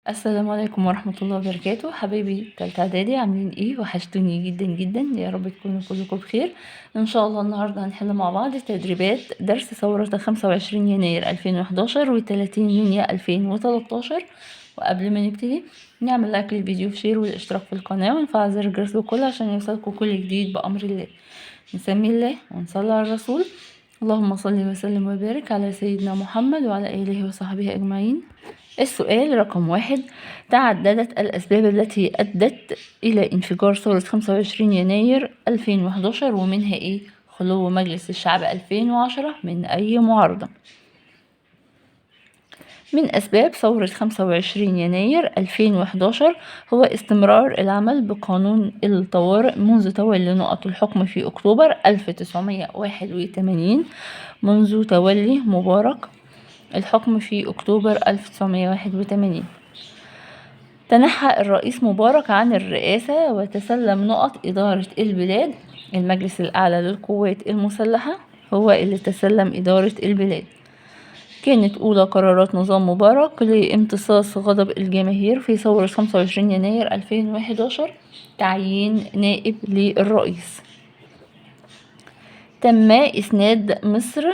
السلام عليكم ورحمة الله وبركاته. حبايبي تالتة اعدادي عاملين ايه؟ وحشتوني جدا جدا، يا رب تكونوا كلكم بخير. ان شاء الله النهاردة هنحل مع بعض تدريبات درس ثورة 25 يناير 2011 و30 يونيو 2013. وقبل ما نبتدي نعمل لايك للفيديو وشير والاشتراك في القناة ونفعل زر الجرس للكل عشان يوصلكم كل جديد بأمر الله. نسمي الله ونصلي على الرسول. اللهم صل وسلم وبارك على سيدنا محمد وعلى آله وصحبه أجمعين. السؤال رقم 1: تعددت الأسباب التي أدت إلى انفجار ثورة 25 يناير 2011 ومنها إيه؟ خلو مجلس الشعب 2010 من أي معارضة. من أسباب ثورة 25 يناير 2011 هو استمرار العمل بقانون الطوارئ منذ تولي نقط الحكم في أكتوبر 1981، منذ تولي مبارك الحكم في أكتوبر 1981. تنحى الرئيس مبارك عن الرئاسة وتسلم نقط إدارة البلاد. المجلس الأعلى للقوات المسلحة هو اللي تسلم إدارة البلاد. كانت أولى قرارات نظام مبارك لامتصاص غضب الجماهير في ثورة 25 يناير 2011 تعيين نائب للرئيس. تم إسناد مصر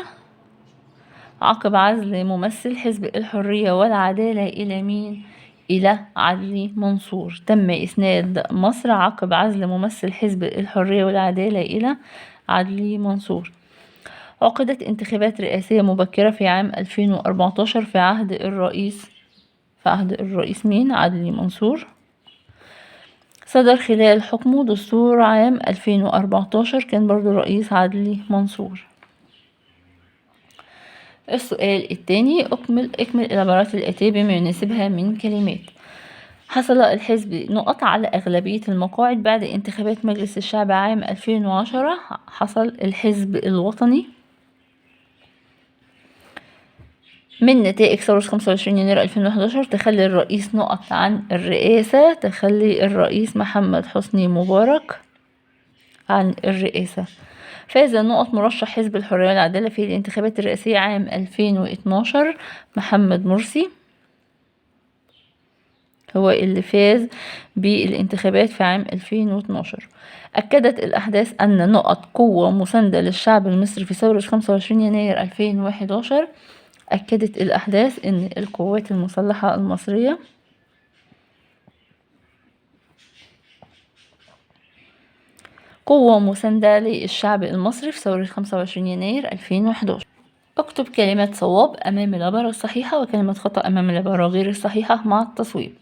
عقب عزل ممثل حزب الحرية والعدالة إلى مين؟ إلى عدلي منصور. تم إسناد مصر عقب عزل ممثل حزب الحرية والعدالة إلى عدلي منصور. عقدت انتخابات رئاسية مبكرة في عام 2014 في عهد الرئيس مين؟ عدلي منصور. صدر خلال حكمه دستور عام 2014 كان برضو رئيس عدلي منصور. السؤال الثاني: اكمل العبارات الآتية بما يناسبها من كلمات. حصل الحزب نقط على أغلبية المقاعد بعد انتخابات مجلس الشعب عام 2010. حصل الحزب الوطني. من نتائج ثورة 25 يناير 2011 تخلي الرئيس نقط عن الرئاسة، تخلي الرئيس محمد حسني مبارك عن الرئاسة. فاز نقط مرشح حزب الحرية والعدالة في الانتخابات الرئاسية عام 2012 محمد مرسي، هو اللي فاز بالانتخابات في عام 2012. أكدت الأحداث أن نقط قوة مساندة للشعب المصري في ثورة 25 يناير 2011. أكدت الأحداث أن القوات المسلحة المصرية قوة مساندة للشعب المصري في ثورة 25 يناير 2011. اكتب كلمة صواب أمام العبارة الصحيحة وكلمة خطأ أمام العبارة غير الصحيحة مع التصويب.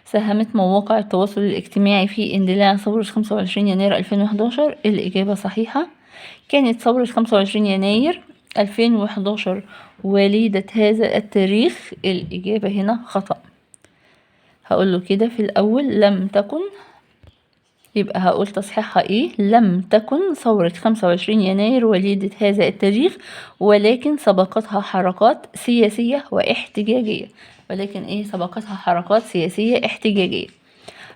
ساهمت مواقع التواصل الاجتماعي في اندلاع ثورة 25 يناير 2011. الإجابة صحيحة. كانت ثورة 25 يناير 2011 وليدة هذا التاريخ. الإجابة هنا خطأ. هقوله كده في الأول لم تكن، يبقى هقول تصحيحها ايه؟ لم تكن ثورة 25 يناير وليدة هذا التاريخ، ولكن سبقتها حركات سياسية واحتجاجية. ولكن ايه سبقتها؟ حركات سياسية احتجاجية.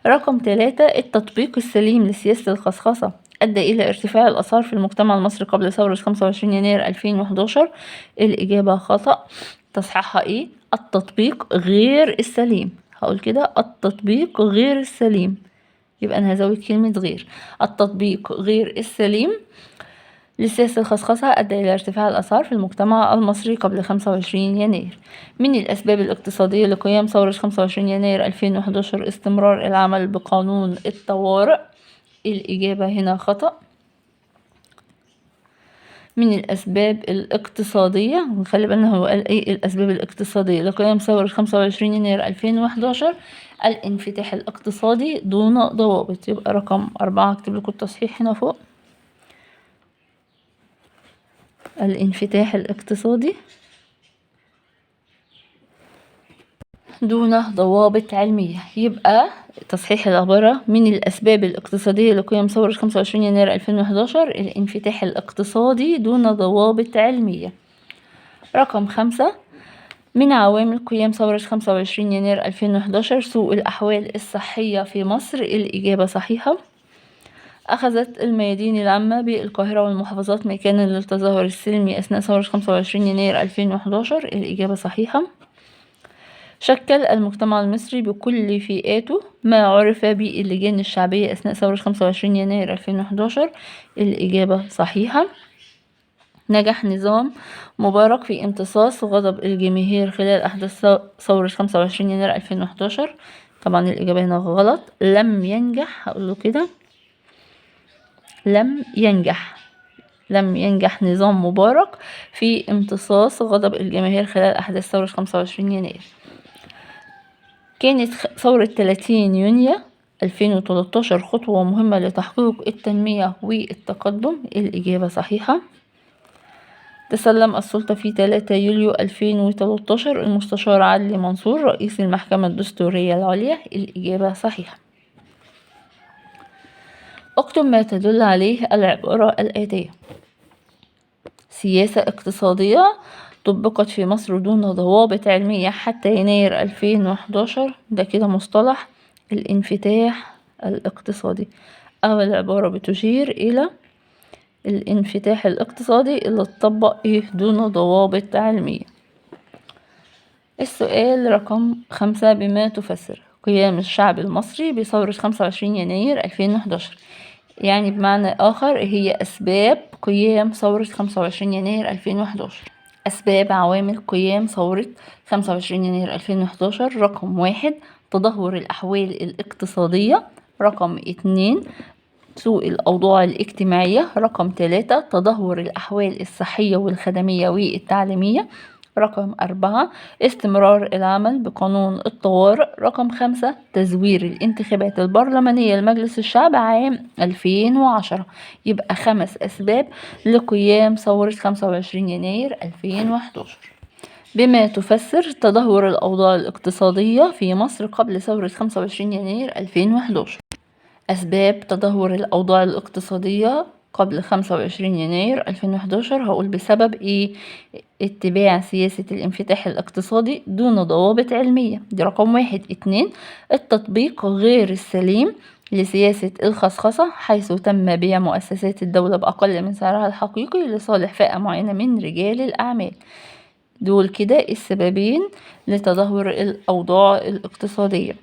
رقم 3: التطبيق السليم لسياسة الخصخصة أدى إلى ارتفاع الأسعار في المجتمع المصري قبل ثورة 25 يناير 2011. الإجابة خطأ. تصحيحها ايه؟ التطبيق غير السليم. هقول كده التطبيق غير السليم، يبقى أنا هزود كلمة غير. التطبيق غير السليم لسياسة الخصخصة أدى إلى ارتفاع الأسعار في المجتمع المصري قبل 25 يناير. من الأسباب الاقتصادية لقيام ثورة 25 يناير 2011 استمرار العمل بقانون الطوارئ. الإجابة هنا خطأ. من الأسباب الاقتصادية، ونخلي بالنا هو قال إيه الأسباب الاقتصادية لقيام ثورة 25 يناير 2011: الانفتاح الاقتصادي دون ضوابط. يبقى رقم 4 هكتب لكم التصحيح هنا فوق. الانفتاح الاقتصادي دون ضوابط علمية. يبقى تصحيح العبارة: من الأسباب الاقتصادية لقيام ثورة 25 يناير 2011 الانفتاح الاقتصادي دون ضوابط علمية. رقم 5: من عوامل قيام ثورة 25 يناير 2011 سوء الأحوال الصحية في مصر. الإجابة صحيحة. أخذت الميادين العامة بالقاهرة والمحافظات مكانا للتظاهر السلمي أثناء ثورة 25 يناير 2011. الإجابة صحيحة. شكل المجتمع المصري بكل فئاته ما عرف باللجان الشعبية أثناء ثورة 25 يناير 2011. الإجابة صحيحة. نجح نظام مبارك في امتصاص غضب الجماهير خلال أحداث ثورة 25 يناير 2011. طبعا الإجابة هنا غلط، لم ينجح. هقوله كده، لم ينجح نظام مبارك في امتصاص غضب الجماهير خلال أحداث ثورة 25 يناير. كانت ثورة 30 يونيو 2013 خطوة مهمة لتحقيق التنمية والتقدم. الإجابة صحيحة. تسلم السلطة في 3 يوليو 2013 المستشار عدلي منصور رئيس المحكمة الدستورية العليا. الإجابة صحيحة. اكتب ما تدل عليه العبارة الآتية: سياسة اقتصادية طبقت في مصر دون ضوابط علمية حتى يناير 2011. ده كده مصطلح الانفتاح الاقتصادي، أو العبارة بتشير إلى الانفتاح الاقتصادي اللي اتطبق دون ضوابط علمية. السؤال رقم 5: بما تفسر قيام الشعب المصري بثورة 25 يناير 2011؟ يعني بمعنى آخر، هي أسباب قيام ثورة 25 يناير 2011. أسباب عوامل قيام ثورة 25 يناير 2011: رقم 1 تدهور الأحوال الاقتصادية، رقم 2 سوء الأوضاع الاجتماعية، رقم 3 تدهور الأحوال الصحية والخدمية والتعليمية، رقم 4 استمرار العمل بقانون الطوارئ، رقم 5 تزوير الانتخابات البرلمانية لمجلس الشعب عام 2010. يبقى 5 أسباب لقيام ثورة 25 يناير 2011. بما تفسر تدهور الأوضاع الاقتصادية في مصر قبل ثورة 25 يناير 2011؟ أسباب تدهور الأوضاع الاقتصادية قبل 25 يناير 2011: هقول بسبب اتباع سياسة الانفتاح الاقتصادي دون ضوابط علمية، دي رقم 1. 2 التطبيق غير السليم لسياسة الخصخصة، حيث تم بيع مؤسسات الدولة بأقل من سعرها الحقيقي لصالح فئة معينة من رجال الأعمال. دول كده السببين لتدهور الأوضاع الاقتصادية.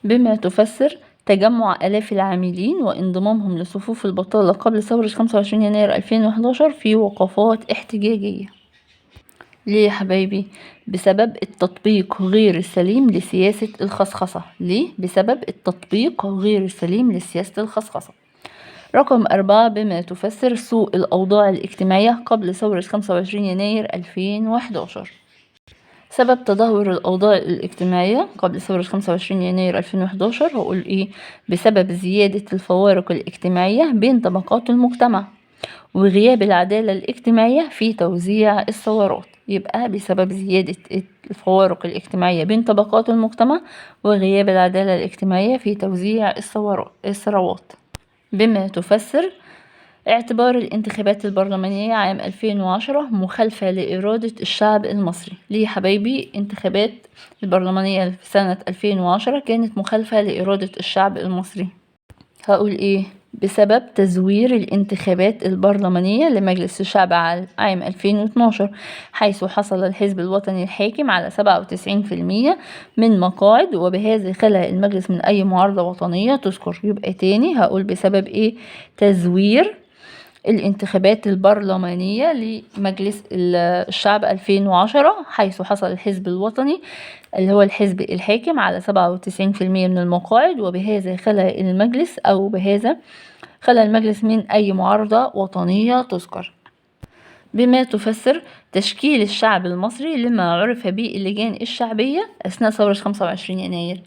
بما تفسر تجمع آلاف العاملين وانضمامهم لصفوف البطالة قبل ثورة 25 يناير 2011 في وقفات احتجاجية. ليه يا حبايبي؟ بسبب التطبيق غير السليم لسياسة الخصخصة. ليه؟ بسبب التطبيق غير السليم لسياسة الخصخصة. رقم 4 بما تفسر سوء الأوضاع الاجتماعية قبل ثورة 25 يناير 2011. سبب تدهور الأوضاع الاجتماعية قبل ثورة 25 يناير 2011 هقول بسبب زيادة الفوارق الاجتماعية بين طبقات المجتمع وغياب العدالة الاجتماعية في توزيع الثروات. يبقى بسبب زيادة الفوارق الاجتماعية بين طبقات المجتمع وغياب العدالة الاجتماعية في توزيع الثروات. بما تفسر اعتبار الانتخابات البرلمانية عام 2010 مخالفة لإرادة الشعب المصري. ليه يا حبايبي؟ انتخابات البرلمانية في سنة 2010 كانت مخالفة لإرادة الشعب المصري. هقول بسبب تزوير الانتخابات البرلمانية لمجلس الشعب عام 2012، حيث حصل الحزب الوطني الحاكم على 97% من مقاعد، وبهذا خلى المجلس من أي معارضة وطنية تذكر. يبقى تاني هقول بسبب تزوير الانتخابات البرلمانية لمجلس الشعب 2010، حيث حصل الحزب الوطني اللي هو الحزب الحاكم على 97% من المقاعد، وبهذا خلى المجلس من أي معارضة وطنية تذكر. بما تفسر تشكيل الشعب المصري لما عرف باللجان الشعبية أثناء ثورة 25 يناير.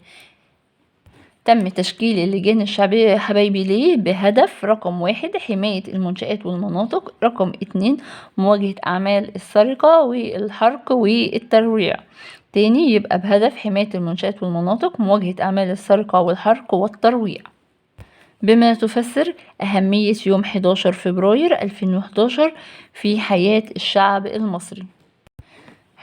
تم تشكيل اللجان الشعبية يا حبايبي ليه؟ بهدف رقم 1 حماية المنشآت والمناطق، رقم 2 مواجهة أعمال السرقة والحرق والترويع. تاني يبقى بهدف حماية المنشآت والمناطق، مواجهة أعمال السرقة والحرق والترويع. بما تفسر أهمية يوم 11 فبراير 2011 في حياة الشعب المصري.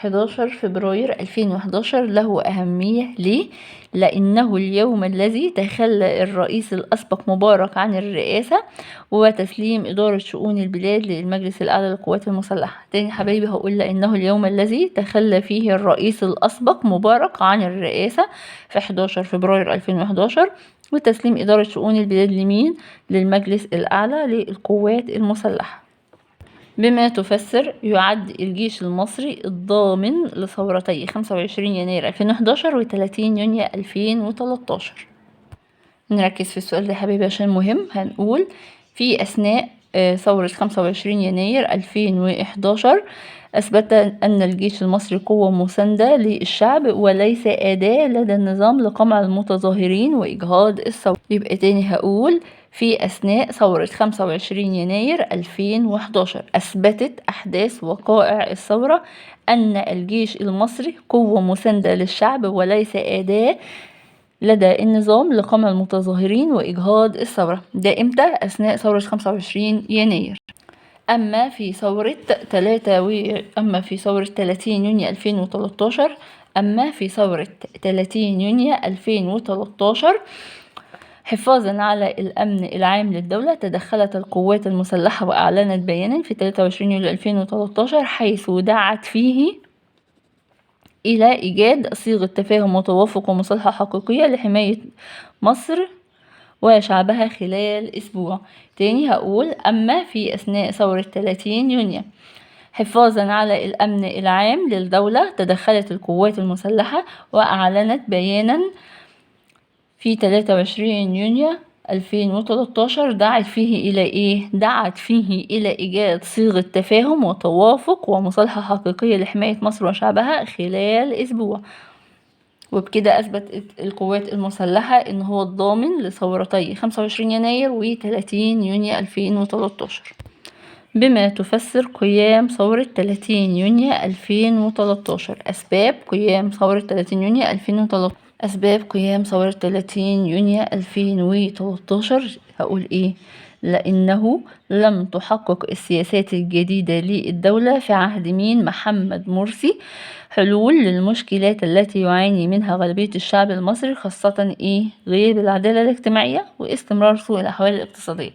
11 فبراير 2011 له أهمية ليه؟ لأنه اليوم الذي تخلى الرئيس الأسبق مبارك عن الرئاسة وتسليم إدارة شؤون البلاد للمجلس الأعلى للقوات المسلحة. تاني حبايبي هقول لأنه اليوم الذي تخلى فيه الرئيس الأسبق مبارك عن الرئاسة في 11 فبراير 2011 وتسليم إدارة شؤون البلاد لمين؟ للمجلس الأعلى للقوات المسلحة. بما تفسر يعد الجيش المصري الضامن لثورتي 25 يناير 2011 و 30 يونيو 2013. نركز في السؤال ده يا حبيبي عشان مهم. هنقول في أثناء ثورة 25 يناير 2011 أثبت أن الجيش المصري قوة مساندة للشعب وليس أداة لدى النظام لقمع المتظاهرين وإجهاض الثورة. يبقى تاني هقول في أثناء ثورة 25 يناير 2011 أثبتت أحداث وقائع الثورة أن الجيش المصري قوة مساندة للشعب وليس أداة لدى النظام لقمع المتظاهرين وإجهاض الثورة. ده إمتى؟ أثناء ثورة 25 يناير. أما في ثورة 30 يونيو 2013 حفاظا على الأمن العام للدولة تدخلت القوات المسلحة وأعلنت بيانا في 23 يوليو 2013 حيث دعت فيه إلى إيجاد صيغة تفاهم وتوافق ومصالحة حقيقية لحماية مصر وشعبها خلال أسبوع. تاني هقول أما في أثناء ثورة 30 يونيو حفاظا على الأمن العام للدولة تدخلت القوات المسلحة وأعلنت بيانا في 23 يونيو 2013 دعت فيه إلى إيجاد صيغة تفاهم وتوافق ومصالحة حقيقية لحماية مصر وشعبها خلال أسبوع. وبكده أثبت القوات المسلحة إن هو الضامن لثورتي 25 يناير و 30 يونيو 2013. بما تفسر قيام ثورة 30 يونيو 2013. أسباب قيام ثورة 30 يونيو 2013. أسباب قيام ثورة 30 يونيو 2013 هقول إيه؟ لأنه لم تحقق السياسات الجديدة للدولة في عهد محمد مرسي حلول للمشكلات التي يعاني منها غالبية الشعب المصري، خاصة غياب العدالة الاجتماعية واستمرار سوء الأحوال الاقتصادية.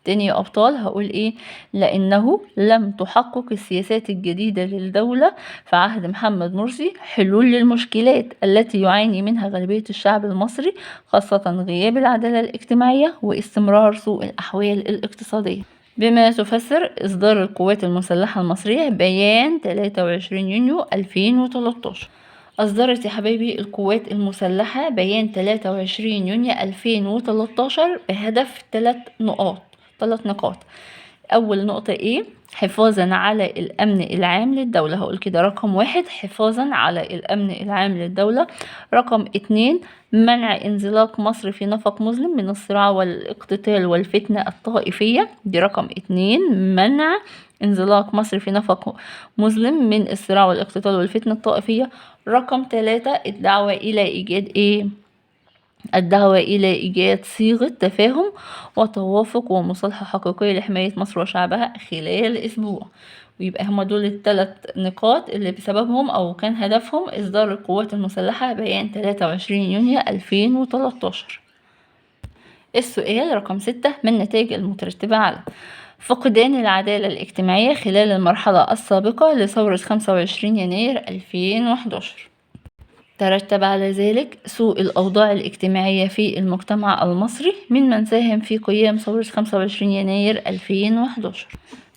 تاني يا أبطال هقول لأنه لم تحقق السياسات الجديدة للدولة في عهد محمد مرسي حلول للمشكلات التي يعاني منها غالبية الشعب المصري، خاصة غياب العدالة الاجتماعية واستمرار سوء الأحوال الاقتصادية. بما تفسر إصدار القوات المسلحة المصرية بيان 23 يونيو 2013. أصدرت يا حبايبي القوات المسلحة بيان 23 يونيو 2013 بهدف 3 نقاط. أول نقطة حفاظا على الأمن العام للدولة. هقول كده رقم 1 حفاظا على الأمن العام للدولة. رقم 2 منع انزلاق مصر في نفق مظلم من الصراع والاقتتال والفتنة الطائفية. دي رقم 2 منع انزلاق مصر في نفق مظلم من الصراع والاقتتال والفتنة الطائفية. رقم 3 الدعوة إلى إيجاد صيغة تفاهم وتوافق ومصالحة حقيقية لحماية مصر وشعبها خلال أسبوع. ويبقى هما دول ال3 نقاط اللي بسببهم أو كان هدفهم إصدار القوات المسلحة بيان 23 يونيو 2013. السؤال رقم 6 من النتائج المترتبة على فقدان العدالة الاجتماعية خلال المرحلة السابقة لثورة 25 يناير 2011. ترتب على ذلك سوء الأوضاع الاجتماعية في المجتمع المصري من ساهم في قيام ثورة 25 يناير 2011.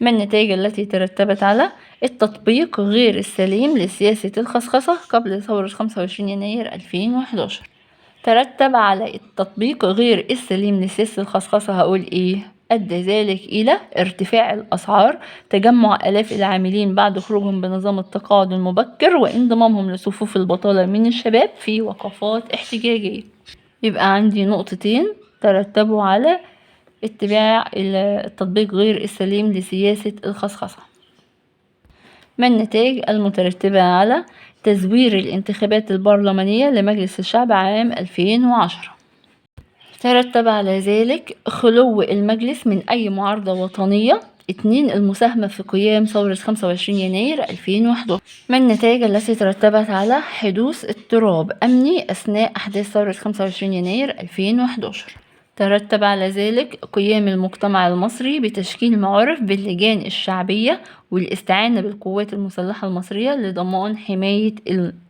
من النتائج التي ترتبت على التطبيق غير السليم لسياسة الخصخصة قبل ثورة 25 يناير 2011. ترتب على التطبيق غير السليم لسياسة الخصخصة هقول أدى ذلك إلى ارتفاع الأسعار، تجمع آلاف العاملين بعد خروجهم بنظام التقاعد المبكر وانضمامهم لصفوف البطالة من الشباب في وقفات احتجاجية. يبقى عندي نقطتين ترتبوا على اتباع التطبيق غير السليم لسياسة الخصخصة. من النتائج المترتبة على تزوير الانتخابات البرلمانية لمجلس الشعب عام 2010. ترتب على ذلك خلو المجلس من أي معارضة وطنية 2. المساهمة في قيام ثورة 25 يناير 2011. ما النتائج التي ترتبت على حدوث اضطراب أمني أثناء أحداث ثورة 25 يناير 2011؟ ترتب على ذلك قيام المجتمع المصري بتشكيل معارف باللجان الشعبية والاستعانة بالقوات المسلحة المصرية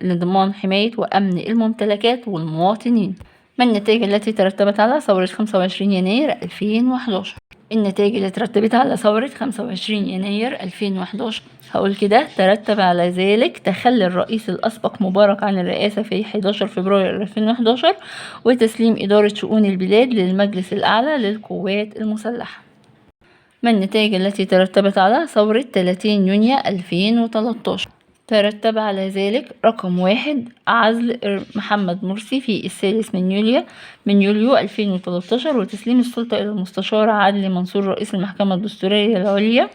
لضمان حماية وأمن الممتلكات والمواطنين. ما النتائج التي ترتبت على ثورة 25 يناير 2011؟ النتائج اللي ترتبت على ثورة 25 يناير 2011 هقول كده: ترتب على ذلك تخلي الرئيس الأسبق مبارك عن الرئاسة في 11 فبراير 2011 وتسليم إدارة شؤون البلاد للمجلس الأعلى للقوات المسلحة. ما النتائج التي ترتبت على ثورة 30 يونيو 2013؟ ترتب على ذلك: رقم 1. عزل محمد مرسي في 3 من يوليو 2013 وتسليم السلطة إلى المستشار عدلي منصور رئيس المحكمة الدستورية العليا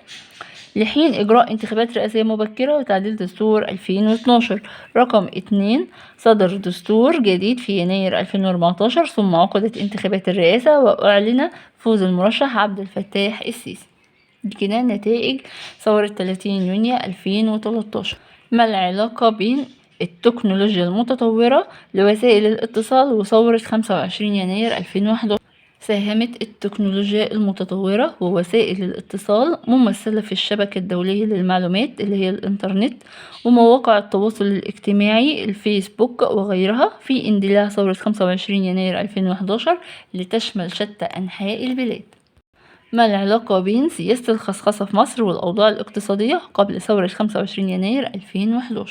لحين إجراء انتخابات رئاسية مبكرة وتعديل دستور 2012. رقم 2. صدر دستور جديد في يناير 2014 ثم عقدت انتخابات الرئاسة وأعلن فوز المرشح عبد الفتاح السيسي. دي كده نتائج ثورة 30 يونيو 2013. ما العلاقة بين التكنولوجيا المتطورة لوسائل الاتصال وثورة 25 يناير 2011؟ ساهمت التكنولوجيا المتطورة ووسائل الاتصال ممثلة في الشبكة الدولية للمعلومات اللي هي الإنترنت ومواقع التواصل الاجتماعي الفيسبوك وغيرها في اندلاع ثورة 25 يناير 2011 لتشمل شتى أنحاء البلاد. ما العلاقة بين سياسة الخصخصة في مصر والأوضاع الاقتصادية قبل ثورة 25 يناير 2011؟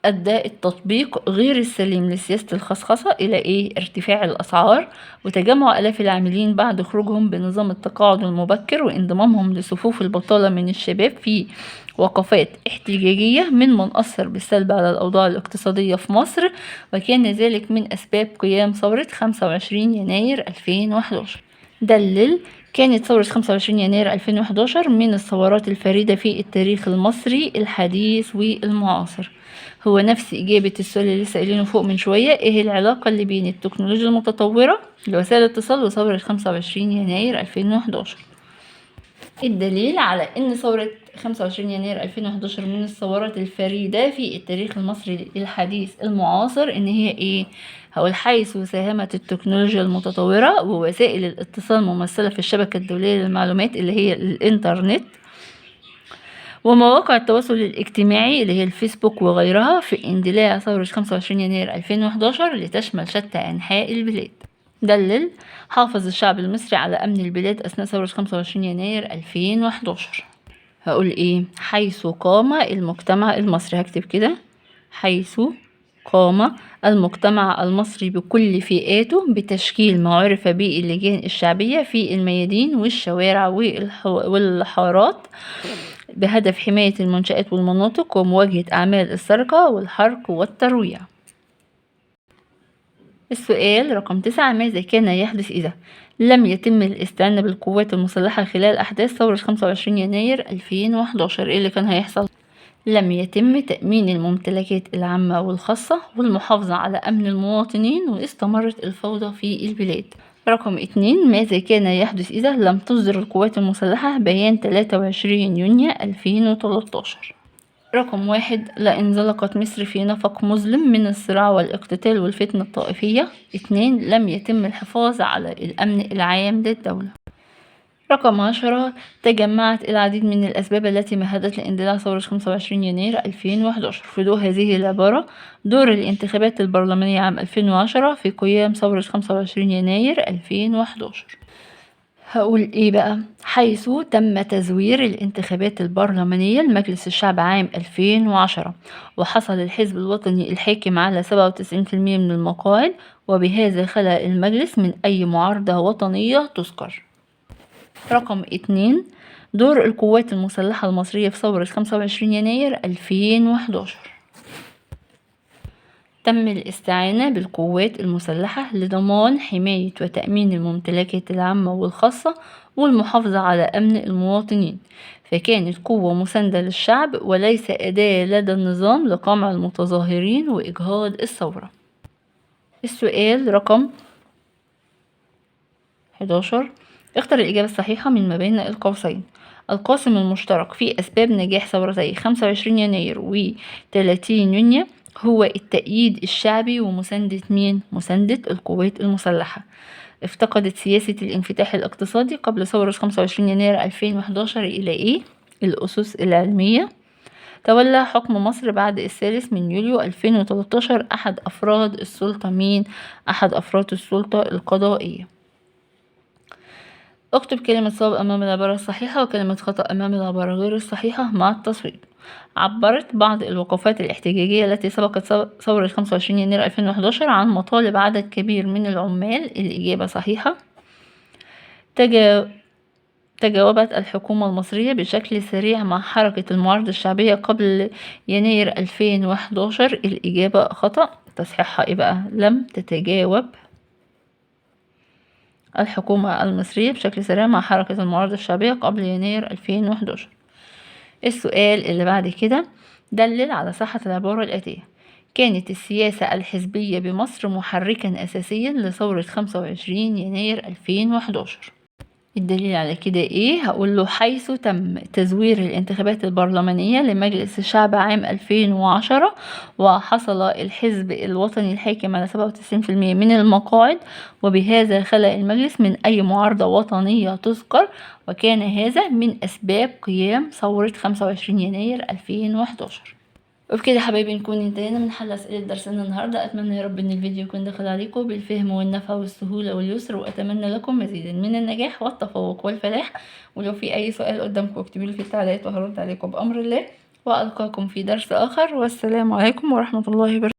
أدى التطبيق غير السليم لسياسة الخصخصة إلى ارتفاع الأسعار وتجمع آلاف العاملين بعد خروجهم بنظام التقاعد المبكر وانضمامهم لصفوف البطالة من الشباب في وقفات احتجاجية ممن أثر بالسلب على الأوضاع الاقتصادية في مصر، وكان ذلك من أسباب قيام ثورة 25 يناير 2011. دلل: كانت ثورة 25 يناير 2011 من الثورات الفريدة في التاريخ المصري الحديث والمعاصر. هو نفس إجابة السؤال اللي لسه قايلينه فوق من شوية: إيه العلاقة اللي بين التكنولوجيا المتطورة لوسائل الاتصال وثورة 25 يناير 2011؟ الدليل على أن ثورة 25 يناير 2011 من الثورات الفريدة في التاريخ المصري الحديث المعاصر إن هي هقول حيث ساهمت التكنولوجيا المتطورة ووسائل الاتصال ممثلة في الشبكة الدولية للمعلومات اللي هي الإنترنت ومواقع التواصل الاجتماعي اللي هي الفيسبوك وغيرها في اندلاع ثورة 25 يناير 2011 لتشمل شتى أنحاء البلاد. دلل: حافظ الشعب المصري على أمن البلاد أثناء ثورة 25 يناير 2011. هقول حيث قام المجتمع المصري، هكتب كده: حيث قام المجتمع المصري بكل فئاته بتشكيل ما عرف باللجان الشعبية في الميادين والشوارع والحارات بهدف حماية المنشآت والمناطق ومواجهة أعمال السرقة والحرق والترويع. السؤال رقم 9: ماذا كان يحدث إذا لم يتم الاستعانة بالقوات المسلحة خلال أحداث ثورة 25 يناير 2011؟ إيه اللي كان هيحصل؟ لم يتم تأمين الممتلكات العامة والخاصة والمحافظة على أمن المواطنين واستمرت الفوضى في البلاد. رقم 2: ماذا كان يحدث إذا لم تصدر القوات المسلحة بيان 23 يونيو 2013؟ رقم 1: لانزلقت مصر في نفق مظلم من الصراع والاقتتال والفتنة الطائفية. 2: لم يتم الحفاظ على الأمن العام للدولة. رقم 10: تجمعت العديد من الأسباب التي مهدت لاندلاع ثورة 25 يناير 2011. في ضوء هذه العبارة: دور الانتخابات البرلمانية عام 2010 في قيام ثورة 25 يناير 2011. هقول بقى: حيث تم تزوير الانتخابات البرلمانية لمجلس الشعب عام 2010 وحصل الحزب الوطني الحاكم على 97% من المقاعد وبهذا خلا المجلس من أي معارضة وطنية تذكر. رقم 2: دور القوات المسلحة المصرية في ثورة 25 يناير 2011. تم الاستعانة بالقوات المسلحة لضمان حماية وتأمين الممتلكات العامة والخاصة والمحافظة على أمن المواطنين، فكانت قوة مساندة للشعب وليس أداة لدى النظام لقمع المتظاهرين وإجهاض الثورة. السؤال رقم 11: اختر الإجابة الصحيحة من ما بين القوسين. القاسم المشترك في أسباب نجاح ثورتي 25 يناير و30 يونيو هو التأييد الشعبي ومساندة مين؟ مساندة القوات المسلحة. افتقدت سياسة الانفتاح الاقتصادي قبل ثورة 25 يناير 2011 إلى إيه؟ الأسس العلمية. تولى حكم مصر بعد 3 يوليو 2013 أحد أفراد السلطة مين؟ أحد أفراد السلطة القضائية. اكتب كلمة صواب أمام العبارة الصحيحة وكلمة خطأ أمام العبارة غير الصحيحة مع التصويب. عبرت بعض الوقفات الاحتجاجية التي سبقت ثورة 25 يناير 2011 عن مطالب عدد كبير من العمال. الإجابة صحيحة. تجاوبت الحكومة المصرية بشكل سريع مع حركة المعارضة الشعبية قبل يناير 2011. الإجابة خطأ. تصحيحها إيه بقى؟ لم تتجاوب الحكومة المصرية بشكل سريع مع حركة المعارضة الشعبية قبل يناير 2011. السؤال اللي بعد كده، دلل على صحة العبارة الآتية: كانت السياسة الحزبية بمصر محركا أساسيا لثورة 25 يناير 2011. الدليل على كده ايه؟ هقول له حيث تم تزوير الانتخابات البرلمانية لمجلس الشعب عام 2010 وحصل الحزب الوطني الحاكم على 97% من المقاعد، وبهذا خلى المجلس من أي معارضة وطنية تذكر، وكان هذا من أسباب قيام ثورة 25 يناير 2011. وبكده يا حبايبي نكون انتهينا من حل أسئلة درسنا النهاردة. أتمنى يا رب إن الفيديو يكون دخل عليكم بالفهم والنفع والسهولة واليسر، وأتمنى لكم مزيدا من النجاح والتفوق والفلاح. ولو في أي سؤال قدامكم اكتبوا في التعليقات وهرد عليكم بأمر الله، وألقاكم في درس آخر، والسلام عليكم ورحمة الله وبركاته.